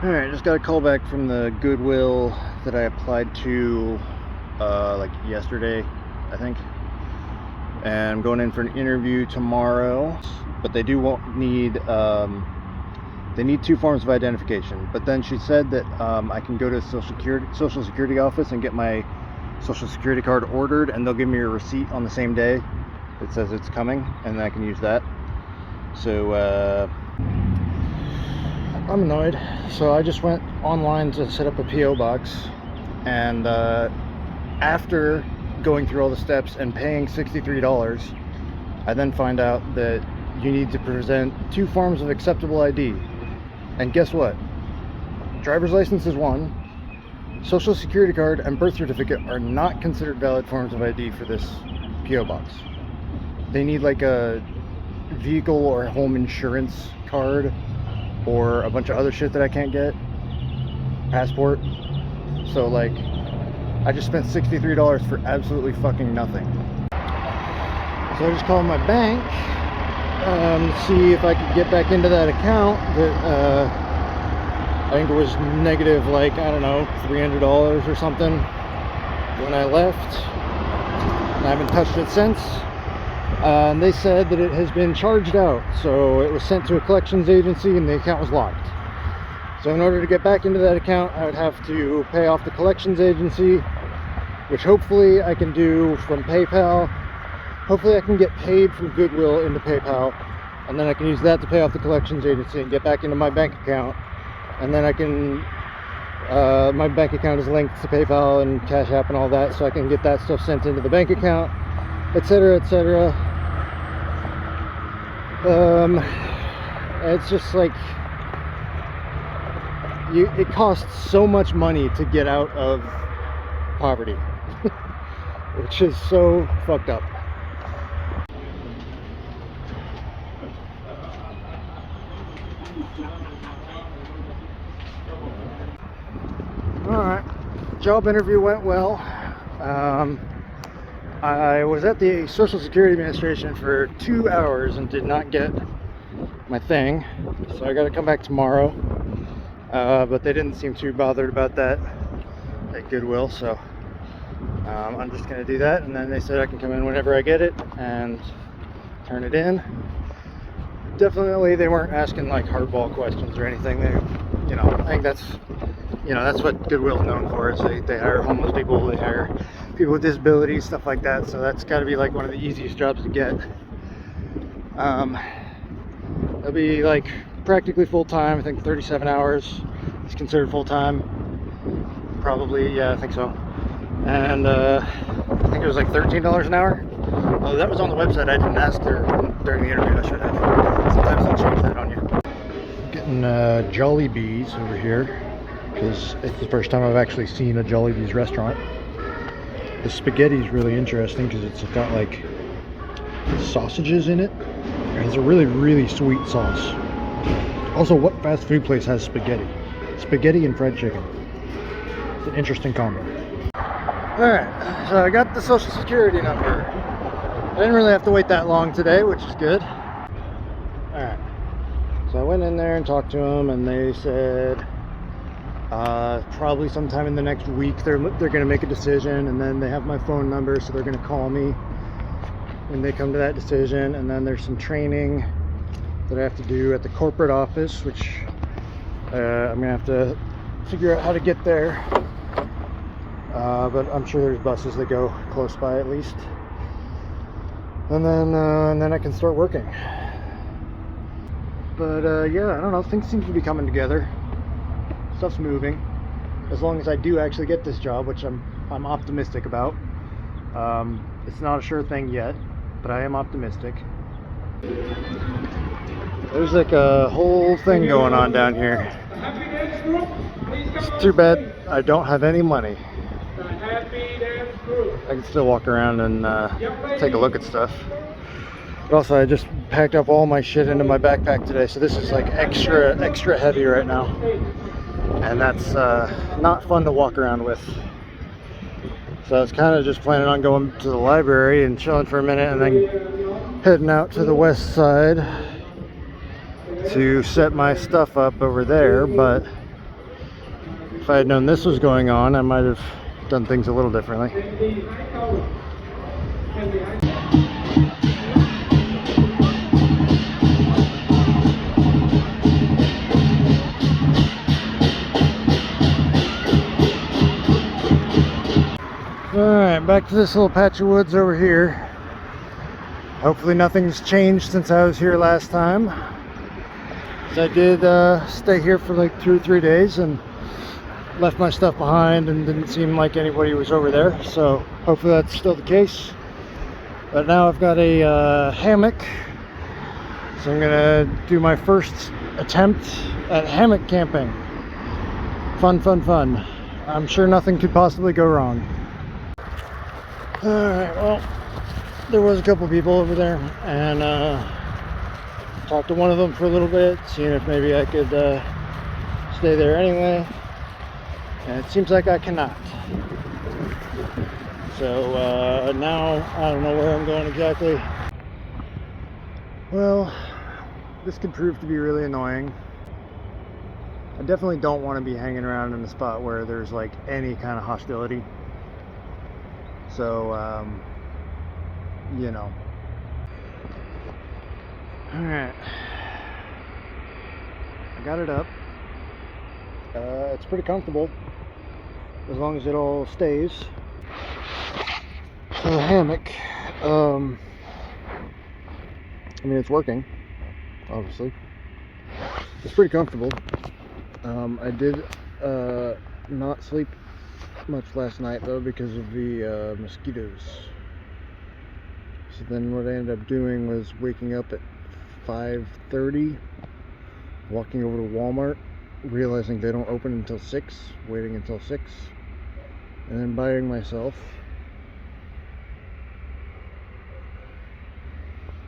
Alright, just got a call back from the Goodwill that I applied to like yesterday, I think. And I'm going in for an interview tomorrow, but they do need they need 2 forms of identification. But then she said that I can go to the Social Security office and get my Social Security card ordered, and they'll give me a receipt on the same day that says it's coming, and I can use that. So I'm annoyed, so I just went online to set up a P.O. box, and after going through all the steps and paying $63, I then find out that you need to present 2 forms of acceptable ID. And guess what? Driver's license is one, Social Security card and birth certificate are not considered valid forms of ID for this P.O. box. They need like a vehicle or home insurance card, or a bunch of other shit that I can't get, passport. So like, I just spent $63 for absolutely fucking nothing. So I just called my bank to see if I could get back into that account that I think it was negative, like, I don't know, $300 or something when I left. I haven't touched it since. And they said that it has been charged out, so it was sent to a collections agency and the account was locked. So in order to get back into that account, I would have to pay off the collections agency, which hopefully I can do from PayPal. Hopefully I can get paid from Goodwill into PayPal, and then I can use that to pay off the collections agency and get back into my bank account. And then I can, my bank account is linked to PayPal and Cash App and all that, so I can get that stuff sent into the bank account, etc., etc. It's just like, it costs so much money to get out of poverty, which is so fucked up. Alright, job interview went well. I was at the Social Security Administration for 2 hours and did not get my thing, so I got to come back tomorrow. But they didn't seem too bothered about that at Goodwill, so I'm just going to do that. And then they said I can come in whenever I get it and turn it in. Definitely, they weren't asking like hardball questions or anything. They, I think that's, that's what Goodwill's known for. Is they hire homeless people, they hire people with disabilities, stuff like that. So that's got to be like one of the easiest jobs to get. It'll be like practically full-time. I think 37 hours is considered full-time. Probably, yeah, I think so. And I think it was like $13 an hour. Oh, that was on the website. I didn't ask her during the interview. I should have. Sometimes they'll change that on you. Getting Jollibees over here, because it's the first time I've actually seen a Jollibees restaurant. The spaghetti is really interesting because it's got like sausages in it. It has a really, really sweet sauce. Also, what fast food place has spaghetti? Spaghetti and fried chicken. It's an interesting combo. Alright, so I got the Social Security number. I didn't really have to wait that long today, which is good. Alright, so I went in there and talked to them, and they said probably sometime in the next week they're going to make a decision, and then they have my phone number, so they're going to call me when they come to that decision. And then there's some training that I have to do at the corporate office, which I'm gonna have to figure out how to get there, but I'm sure there's buses that go close by at least. And then I can start working. But yeah, I don't know, things seem to be coming together. Stuff's moving, as long as I do actually get this job, which I'm optimistic about. It's not a sure thing yet, but I am optimistic. There's like a whole thing going on down here. It's too bad I don't have any money. I can still walk around and take a look at stuff. But also, I just packed up all my shit into my backpack today, so this is like extra heavy right now. And that's not fun to walk around with. So I was kind of just planning on going to the library and chilling for a minute, and then heading out to the west side to set my stuff up over there. But If I had known this was going on, I might have done things a little differently. Alright, back to this little patch of woods over here. Hopefully nothing's changed since I was here last time. I did stay here for like 2 or 3 days and left my stuff behind, and didn't seem like anybody was over there, so hopefully that's still the case. But now I've got a hammock, so I'm gonna do my first attempt at hammock camping. Fun, fun, fun. I'm sure nothing could possibly go wrong. Alright, well, there was a couple people over there, and talked to one of them for a little bit, seeing if maybe I could stay there anyway, and it seems like I cannot. So now I don't know where I'm going exactly. Well, this could prove to be really annoying. I definitely don't want to be hanging around in a spot where there's like any kind of hostility. So you know. Alright, I got it up. It's pretty comfortable as long as it all stays. So the hammock, I mean, it's working, obviously. It's pretty comfortable. I did not sleep much last night though because of the mosquitoes. So then what I ended up doing was waking up at 5:30, walking over to Walmart, realizing they don't open until 6, waiting until 6, and then buying myself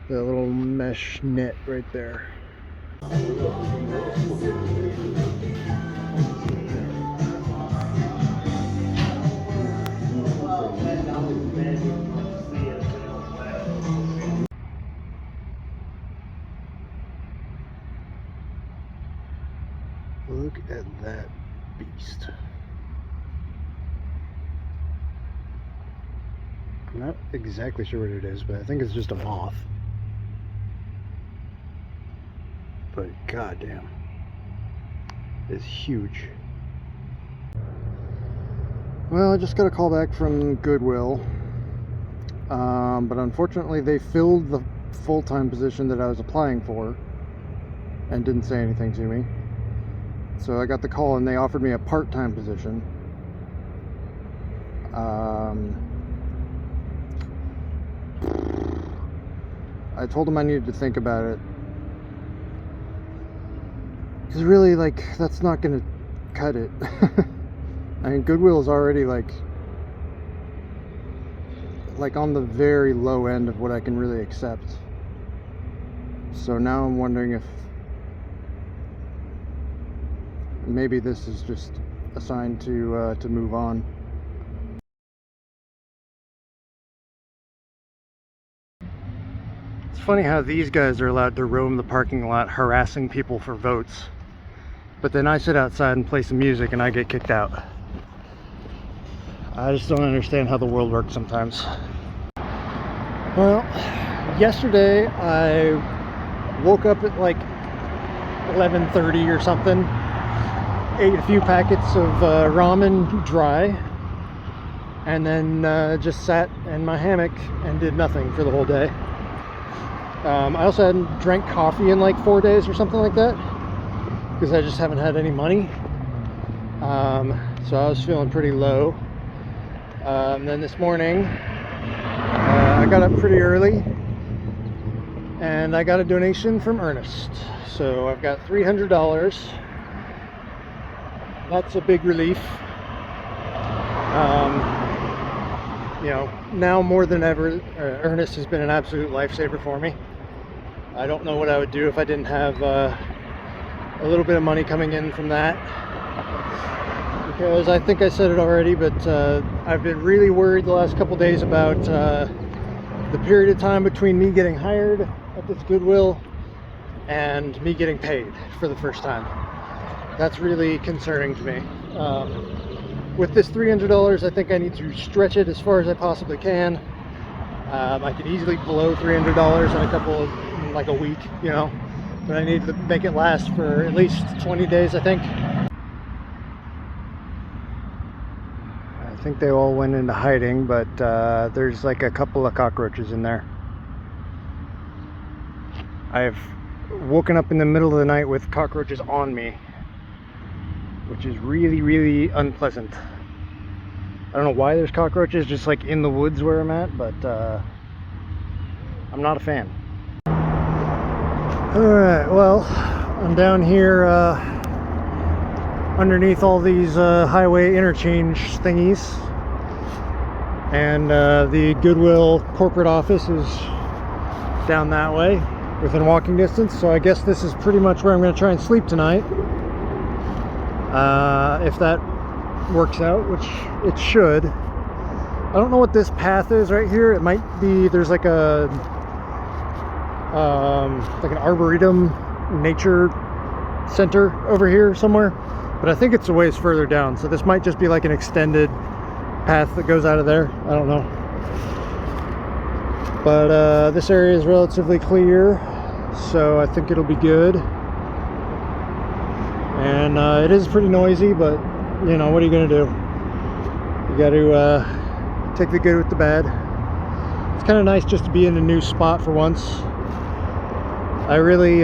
that little mesh net right there. Look at that beast. I'm not exactly sure what it is, but I think it's just a moth. But goddamn, it's huge. Well, I just got a call back from Goodwill, but unfortunately they filled the full-time position that I was applying for and didn't say anything to me. So I got the call and they offered me a part-time position. I told them I needed to think about it, because really, like, that's not gonna cut it. I mean, Goodwill is already like on the very low end of what I can really accept. So now I'm wondering if maybe this is just a sign to move on. It's funny how these guys are allowed to roam the parking lot harassing people for votes, but then I sit outside and play some music and I get kicked out. I just don't understand how the world works sometimes. Well, yesterday I woke up at like 11:30 or something, ate a few packets of ramen dry, and then just sat in my hammock and did nothing for the whole day. I also hadn't drank coffee in like 4 days or something like that, because I just haven't had any money. So I was feeling pretty low. Then this morning I got up pretty early and I got a donation from Ernest. So I've got $300. That's a big relief. You know, now more than ever, Ernest has been an absolute lifesaver for me. I don't know what I would do if I didn't have a little bit of money coming in from that, because I think I said it already, but I've been really worried the last couple days about the period of time between me getting hired at this Goodwill and me getting paid for the first time. That's really concerning to me. With this $300, I think I need to stretch it as far as I possibly can. I could easily blow $300 in a couple of, like a week, you know, but I need to make it last for at least 20 days, I think. I think they all went into hiding, but there's like a couple of cockroaches in there. I've woken up in the middle of the night with cockroaches on me, which is really, really unpleasant. I don't know why there's cockroaches just like in the woods where I'm at, but I'm not a fan. Alright, well, I'm down here underneath all these highway interchange thingies, and the Goodwill corporate office is down that way within walking distance, so I guess this is pretty much where I'm going to try and sleep tonight, if that works out, which it should. I don't know what this path is right here. It might be, there's like a like an arboretum nature center over here somewhere, but I think it's a ways further down, so this might just be like an extended path that goes out of there. I don't know, but this area is relatively clear, so I think it'll be good. And it is pretty noisy, but you know, what are you gonna do? You got to take the good with the bad. It's kind of nice just to be in a new spot for once. I really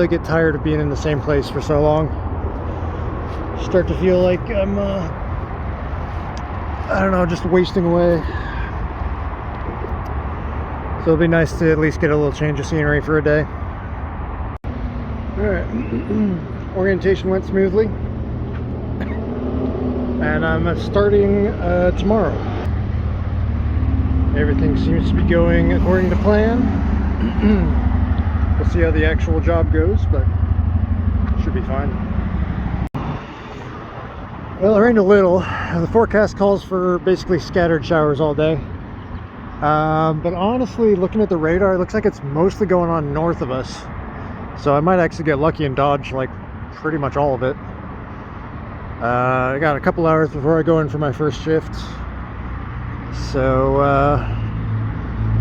get tired of being in the same place for so long. Start to feel like I'm I don't know, just wasting away. So it'll be nice to at least get a little change of scenery for a day. Alright, orientation went smoothly, and I'm starting tomorrow. Everything seems to be going according to plan. We'll see how the actual job goes, but it should be fine. Well, it rained a little. The forecast calls for basically scattered showers all day. But honestly, looking at the radar, it looks like it's mostly going on north of us. So I might actually get lucky and dodge like pretty much all of it. I got a couple hours before I go in for my first shift. So,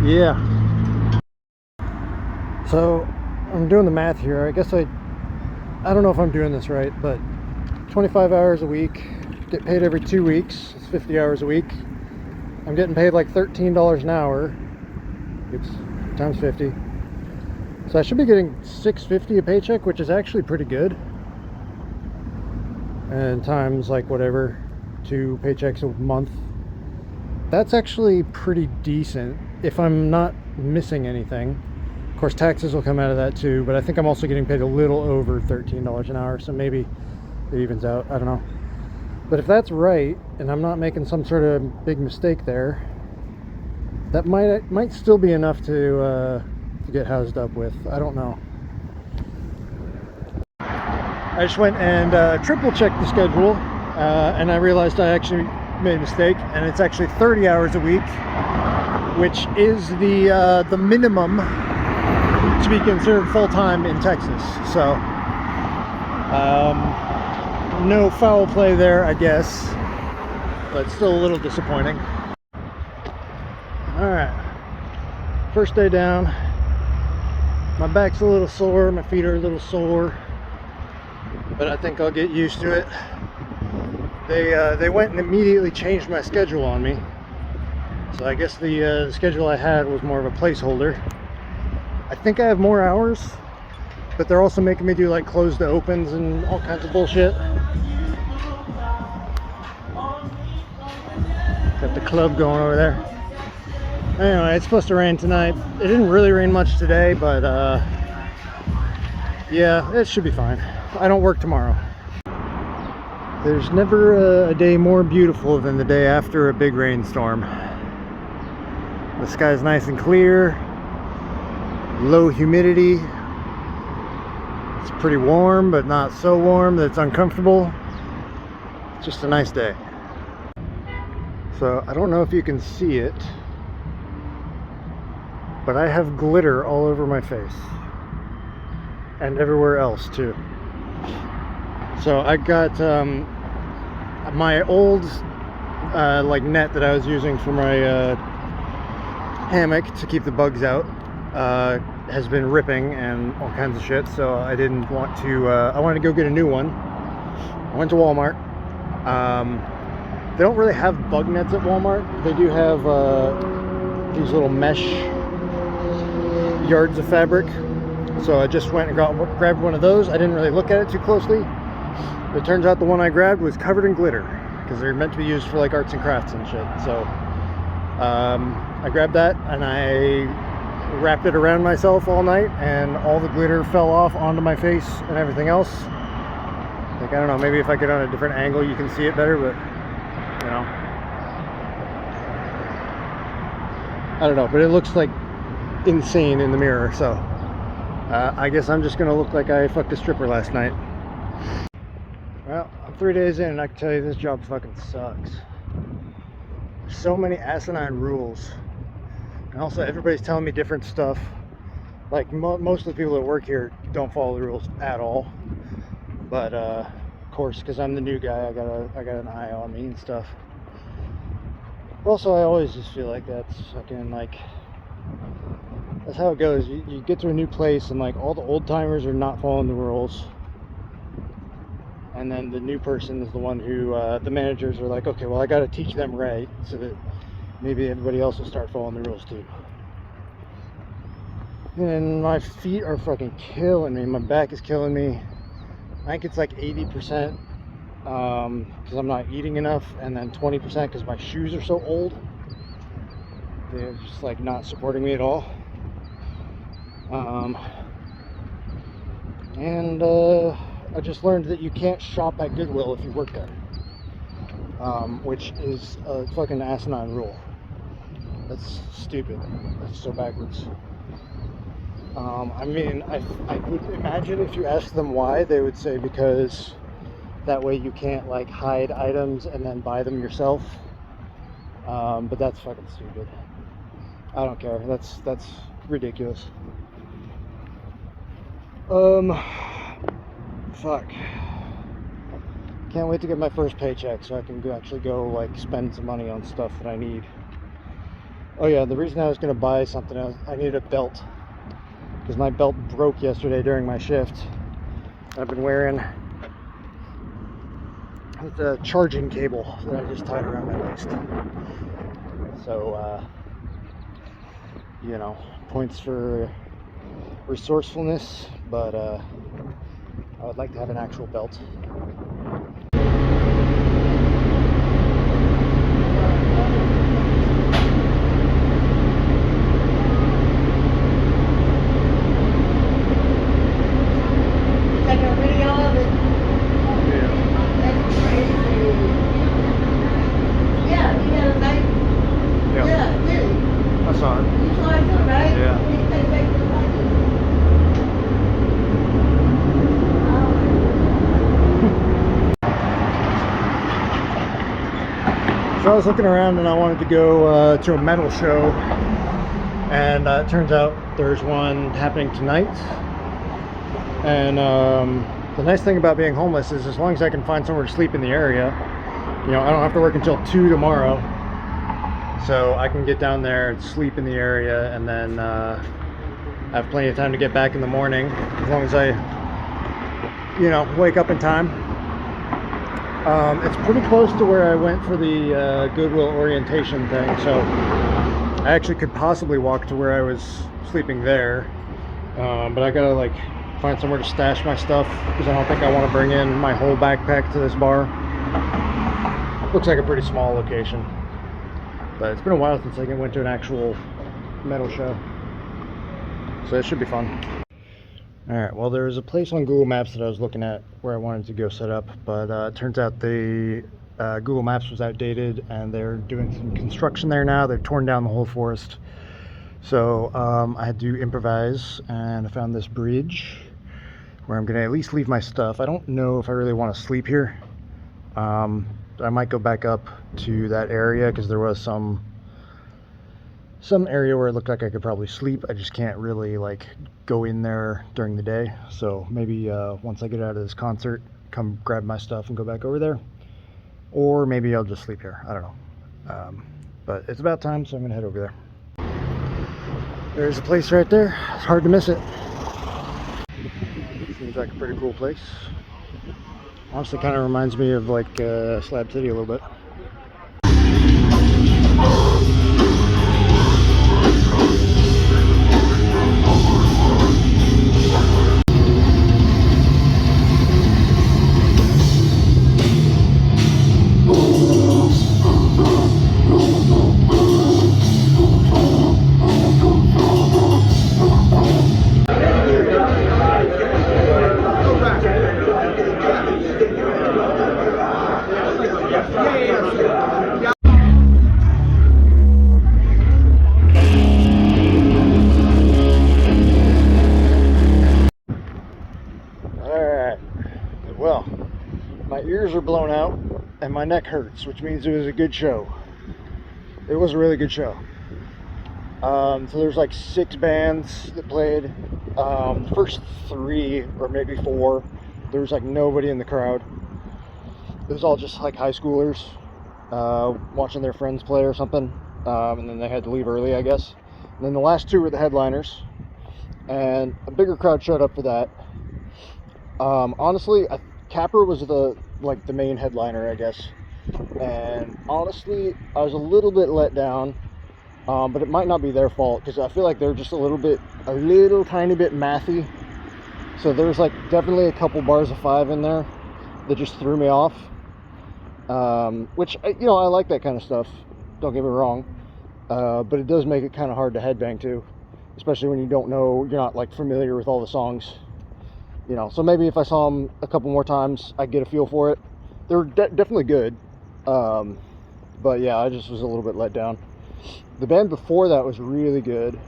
yeah. So I'm doing the math here. I guess I don't know if I'm doing this right, but 25 hours a week, get paid every 2 weeks. It's 50 hours a week. I'm getting paid like $13 an hour. Oops, times 50. So I should be getting $6.50 a paycheck, which is actually pretty good. And times like whatever, 2 paychecks a month. That's actually pretty decent if I'm not missing anything. Of course, taxes will come out of that too, but I think I'm also getting paid a little over $13 an hour, so maybe it evens out. I don't know. But if that's right, and I'm not making some sort of big mistake there, that might still be enough to get housed up with. I don't know. I just went and triple checked the schedule, and I realized I actually made a mistake, and it's actually 30 hours a week, which is the minimum to be considered full-time in Texas. So no foul play there, I guess, but still a little disappointing. All right, first day down. My back's a little sore, my feet are a little sore, but I think I'll get used to it. They went and immediately changed my schedule on me, so I guess the schedule I had was more of a placeholder. I think I have more hours, but they're also making me do like closed to opens and all kinds of bullshit. Got the club going over there. Anyway, it's supposed to rain tonight. It didn't really rain much today, but yeah, it should be fine. I don't work tomorrow. There's never a day more beautiful than the day after a big rainstorm. The sky's nice and clear, low humidity. It's pretty warm, but not so warm that it's uncomfortable. It's just a nice day. So I don't know if you can see it, but I have glitter all over my face and everywhere else too. So I got my old like net that I was using for my hammock to keep the bugs out has been ripping and all kinds of shit, so I didn't want to I wanted to go get a new one. I went to Walmart. They don't really have bug nets at Walmart. They do have these little mesh yards of fabric, so I just went and grabbed one of those. I didn't really look at it too closely. It turns out the one I grabbed was covered in glitter, because they're meant to be used for like arts and crafts and shit. So I grabbed that and I wrapped it around myself all night, and all the glitter fell off onto my face and everything else. Like, I don't know, maybe if I get on a different angle you can see it better, but you know, I don't know, but it looks like insane in the mirror. So I guess I'm just gonna look like I fucked a stripper last night. Well, I'm 3 days in and I can tell you this job fucking sucks. There's so many asinine rules, and also everybody's telling me different stuff. Like most of the people that work here don't follow the rules at all, but of course, because I'm the new guy, I got an eye on me and stuff. Also, I always just feel like that's fucking like, that's how it goes. You get to a new place and like all the old timers are not following the rules, and then the new person is the one who the managers are like, okay, well, I got to teach them right so that maybe everybody else will start following the rules too. And my feet are fucking killing me. My back is killing me. I think it's like 80% because I'm not eating enough, and then 20% because my shoes are so old. They're just like not supporting me at all. I just learned that you can't shop at Goodwill if you work there, which is a fucking asinine rule. That's stupid. That's so backwards. I mean, I would imagine if you ask them why, they would say because that way you can't like hide items and then buy them yourself. But that's fucking stupid. I don't care. That's ridiculous. Fuck. Can't wait to get my first paycheck so I can actually go like spend some money on stuff that I need. Oh yeah, the reason I was gonna buy something else, I needed a belt, because my belt broke yesterday during my shift. I've been wearing the charging cable that I just tied around my waist. So, you know, points for resourcefulness, but I would like to have an actual belt. So I was looking around and I wanted to go to a metal show, and it turns out there's one happening tonight. And the nice thing about being homeless is as long as I can find somewhere to sleep in the area, you know, I don't have to work until 2 tomorrow. So I can get down there and sleep in the area, and then have plenty of time to get back in the morning, as long as I, you know, wake up in time. It's pretty close to where I went for the Goodwill orientation thing, so I actually could possibly walk to where I was sleeping there, but I gotta like find somewhere to stash my stuff, because I don't think I want to bring in my whole backpack to this bar. Looks like a pretty small location, but it's been a while since I went to an actual metal show, so it should be fun. Alright, well, there was a place on Google Maps that I was looking at where I wanted to go set up, but it turns out the Google Maps was outdated, and they're doing some construction there now. They've torn down the whole forest. So I had to improvise, and I found this bridge where I'm going to at least leave my stuff. I don't know if I really want to sleep here. I might go back up to that area, because there was some area where it looked like I could probably sleep. I just can't really like go in there during the day. So maybe once I get out of this concert, come grab my stuff and go back over there. Or maybe I'll just sleep here. I don't know. But it's about time, so I'm gonna head over there. There's a place right there. It's hard to miss it. Seems like a pretty cool place. Honestly, kind of reminds me of like Slab City a little bit. Alright, well, my ears are blown out and my neck hurts, which means it was a good show. It was a really good show. So there's like 6 bands that played. The first 3 or maybe 4, there was like nobody in the crowd. It was all just like high schoolers watching their friends play or something, and then they had to leave early, I guess. And then the last 2 were the headliners, and a bigger crowd showed up for that. Honestly, Capra was the main headliner, I guess, and honestly I was a little bit let down, but it might not be their fault, because I feel like they're just a little tiny bit mathy. So there's like definitely a couple bars of 5 in there that just threw me off, which, you know, I like that kind of stuff, don't get me wrong, but it does make it kind of hard to headbang to, especially when you're not like familiar with all the songs. You know, so maybe if I saw them a couple more times, I'd get a feel for it. They were definitely good, but yeah, I just was a little bit let down. The band before that was really good.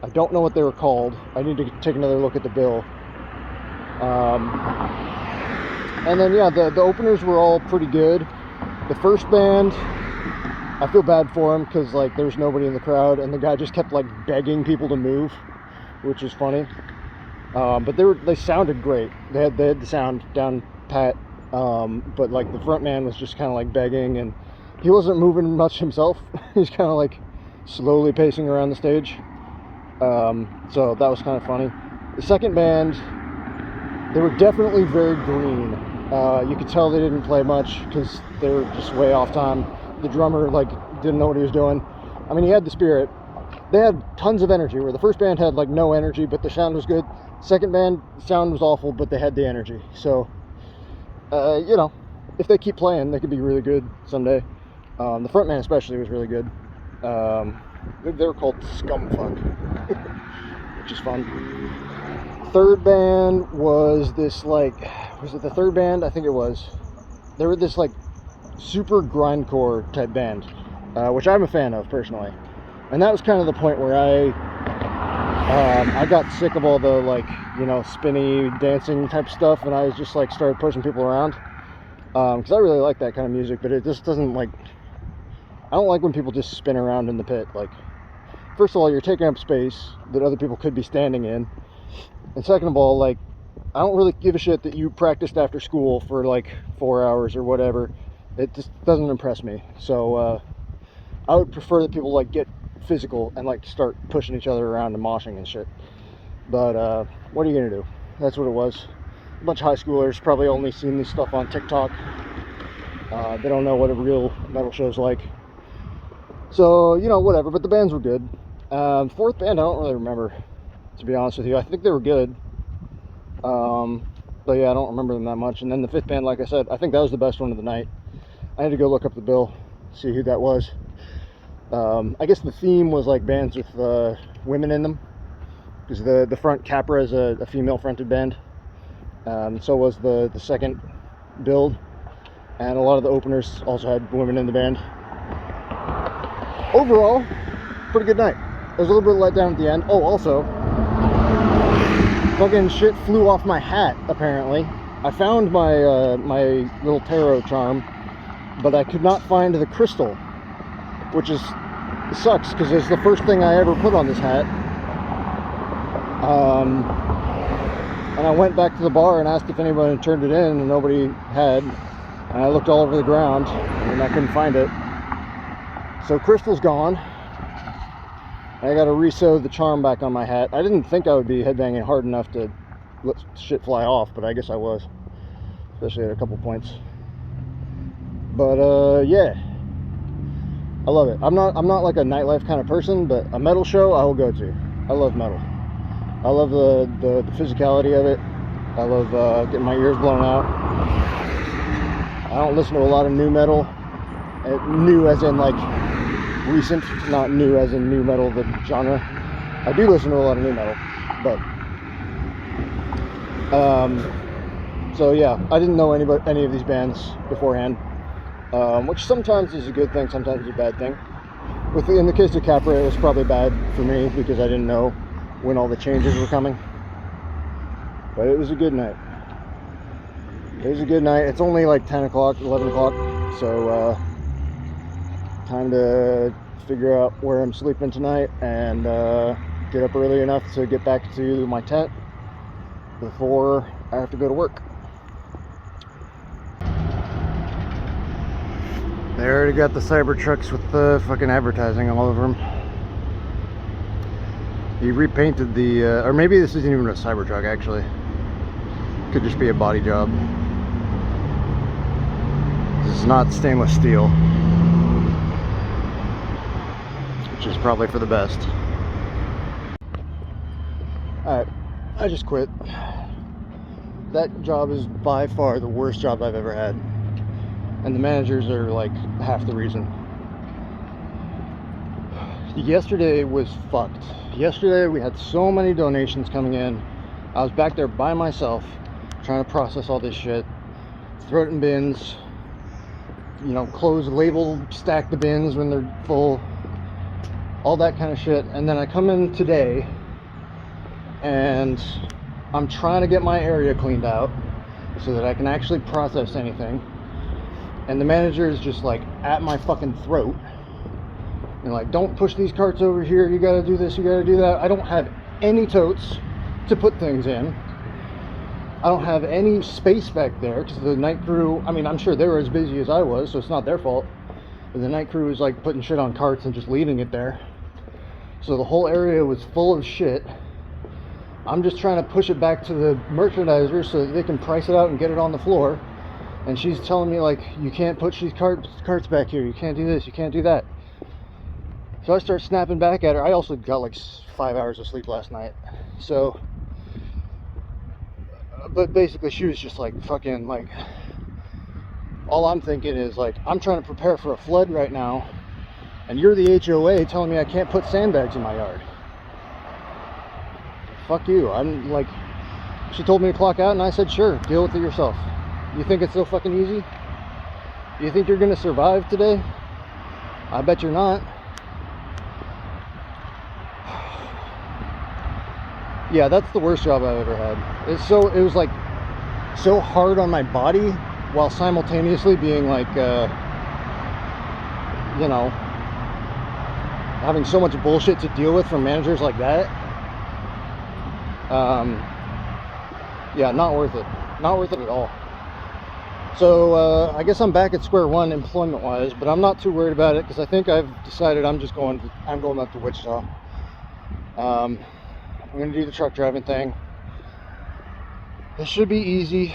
I don't know what they were called. I need to take another look at the bill. And then yeah, the openers were all pretty good. The first band, I feel bad for him because like there's nobody in the crowd, and the guy just kept like begging people to move, which is funny. But they sounded great. They had the sound down pat, but like the front man was just kind of like begging, and he wasn't moving much himself. He's kind of like slowly pacing around the stage. So that was kind of funny. The second band, they were definitely very green. You could tell they didn't play much because they were just way off time. The drummer like didn't know what he was doing. I mean, he had the spirit. They had tons of energy, where the first band had like no energy, but the sound was good. Second band, sound was awful, but they had the energy. So, you know, if they keep playing, they could be really good someday. The front man especially was really good. They were called Scumfuck, which is fun. Third band was this like, was it the third band? I think it was. They were this like super grindcore type band, which I'm a fan of personally. And that was kind of the point where I got sick of all the like, you know, spinny dancing type stuff, and I was just like started pushing people around, because I really like that kind of music, but it just doesn't like, I don't like when people just spin around in the pit. Like, first of all, you're taking up space that other people could be standing in, and second of all, like, I don't really give a shit that you practiced after school for like 4 hours or whatever. It just doesn't impress me. So I would prefer that people like get physical and like start pushing each other around and moshing and shit. But what are you gonna do? That's what it was. A bunch of high schoolers probably only seen this stuff on TikTok. They don't know what a real metal show's like. So, you know, whatever. But the bands were good. Fourth band, I don't really remember, to be honest with you. I think they were good. But yeah, I don't remember them that much. And then the fifth band, like I said, I think that was the best one of the night. I had to go look up the bill, see who that was. I guess the theme was like bands with women in them, because the front Capra is a female fronted band. So was the second build, and a lot of the openers also had women in the band. Overall, pretty good night. I was a little bit let down at the end. Oh, also, fucking shit flew off my hat, apparently. I found my my little tarot charm, but I could not find the crystal, which sucks, because it's the first thing I ever put on this hat. And I went back to the bar and asked if anyone had turned it in, and nobody had. And I looked all over the ground and I couldn't find it. So crystal's gone. I got to re-sew the charm back on my hat. I didn't think I would be headbanging hard enough to let shit fly off, but I guess I was, especially at a couple points. But yeah, I love it. I'm not like a nightlife kind of person, but a metal show I will go to. I love metal. I love the physicality of it. I love getting my ears blown out. I don't listen to a lot of new metal. New as in like recent, not new as in new metal, the genre. I do listen to a lot of new metal, but so yeah, I didn't know any of these bands beforehand, which sometimes is a good thing, sometimes is a bad thing. In the case of Capra, it was probably bad for me because I didn't know when all the changes were coming. But it was a good night. It was a good night. It's only like 10 o'clock, 11 o'clock, so time to figure out where I'm sleeping tonight and get up early enough to get back to my tent before I have to go to work. They already got the Cybertrucks with the fucking advertising all over them. He repainted the, or maybe this isn't even a Cybertruck actually. Could just be a body job. This is not stainless steel, which is probably for the best. Alright, I just quit. That job is by far the worst job I've ever had. And the managers are like half the reason. Yesterday was fucked. Yesterday we had so many donations coming in. I was back there by myself trying to process all this shit, throw it in bins, you know, close, label, stack the bins when they're full, all that kind of shit. And then I come in today and I'm trying to get my area cleaned out so that I can actually process anything. And the manager is just like at my fucking throat and like, don't push these carts over here, you gotta do this, you gotta do that. I don't have any totes to put things in. I don't have any space back there because the night crew, I mean, I'm sure they were as busy as I was, so it's not their fault. But the night crew was like putting shit on carts and just leaving it there. So the whole area was full of shit. I'm just trying to push it back to the merchandiser so that they can price it out and get it on the floor. And she's telling me like, you can't put these carts back here, you can't do this, you can't do that. So I start snapping back at her. I also got like 5 hours of sleep last night. So, but basically she was just like fucking like, all I'm thinking is like, I'm trying to prepare for a flood right now, and you're the HOA telling me I can't put sandbags in my yard. Fuck you. I'm like, she told me to clock out and I said, sure, deal with it yourself. You think it's so fucking easy? You think you're gonna survive today? I bet you're not. Yeah, that's the worst job I've ever had. It was like so hard on my body while simultaneously being like, you know, having so much bullshit to deal with from managers like that. Yeah, not worth it. Not worth it at all. So I guess I'm back at square one employment wise, but I'm not too worried about it because I think I've decided I'm going back to Wichita. I'm gonna do the truck driving thing. This should be easy.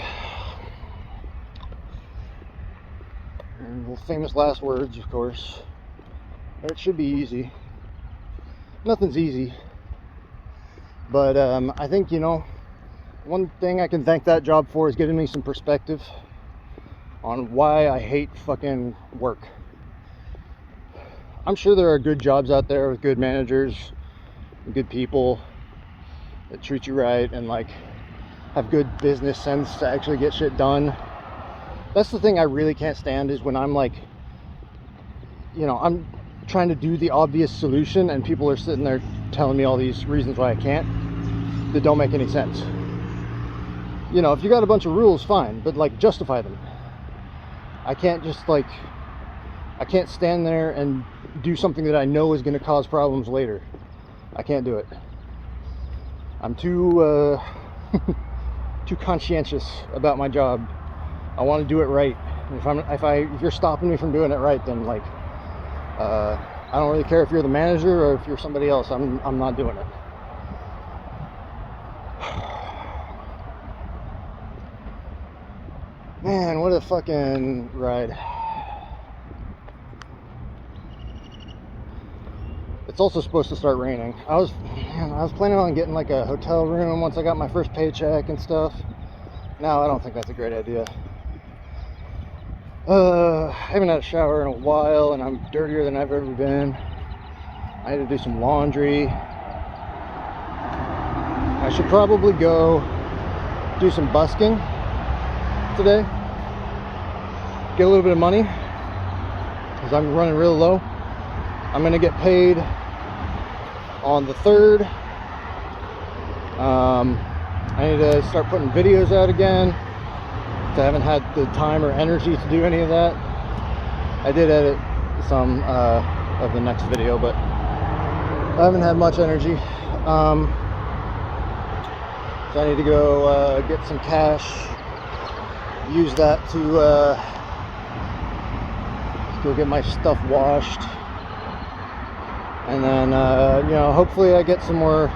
And the famous last words, of course. But it should be easy. Nothing's easy. But I think, you know, one thing I can thank that job for is giving me some perspective on why I hate fucking work. I'm sure there are good jobs out there with good managers and good people that treat you right and like have good business sense to actually get shit done. That's the thing I really can't stand, is when I'm like, you know, I'm trying to do the obvious solution and people are sitting there telling me all these reasons why I can't that don't make any sense. You know, if you got a bunch of rules, fine, but like justify them. I can't just like, I can't stand there and do something that I know is going to cause problems later. I can't do it. I'm too too conscientious about my job. I want to do it right. If you're stopping me from doing it right, then like I don't really care if you're the manager or if you're somebody else. I'm not doing it. Man, what a fucking ride. It's also supposed to start raining. I was planning on getting like a hotel room once I got my first paycheck and stuff. Now I don't think that's a great idea. I haven't had a shower in a while and I'm dirtier than I've ever been. I had to do some laundry. I should probably go do some busking today. Get a little bit of money because I'm running real low. I'm gonna get paid on the 3rd. I need to start putting videos out again. I haven't had the time or energy to do any of that. I did edit some of the next video, but I haven't had much energy. So I need to go get some cash, use that to go get my stuff washed, and then you know, hopefully I get some more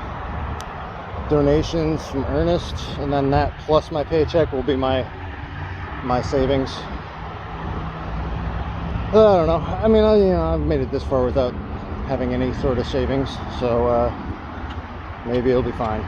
donations from Ernest, and then that plus my paycheck will be my savings. I don't know. I mean, you know, I've made it this far without having any sort of savings, so maybe it'll be fine.